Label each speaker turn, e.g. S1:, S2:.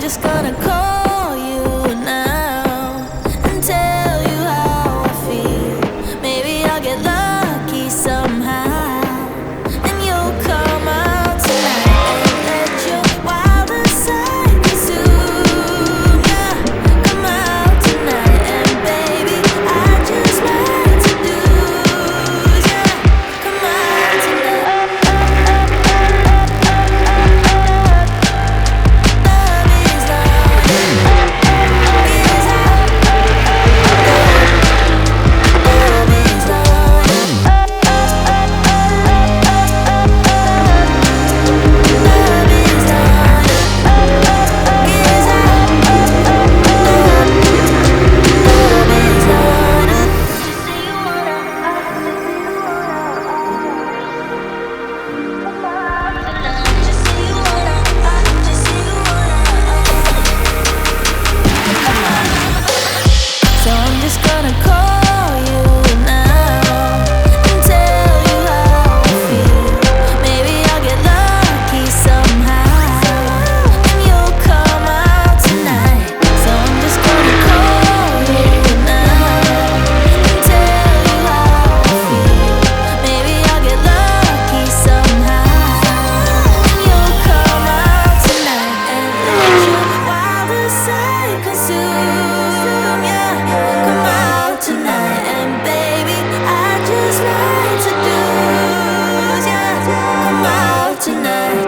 S1: just gonna call you now and tell you how I feel. Maybe I'll get lucky somehow, and you'll come out tonight and let your wildest side consume ya. Come out tonight and baby, I just like to do ya. Come out tonight. So I'm just gonna call you now and tell you how I feel. Maybe I'll get lucky somehow, and you'll come out tonight. So I'm just gonna call you now and tell you how I feel. Maybe I'll get lucky somehow, and you'll come out tonight and let your wildest side consume ya. Come out tonight and baby, I just like to do ya. Come out tonight.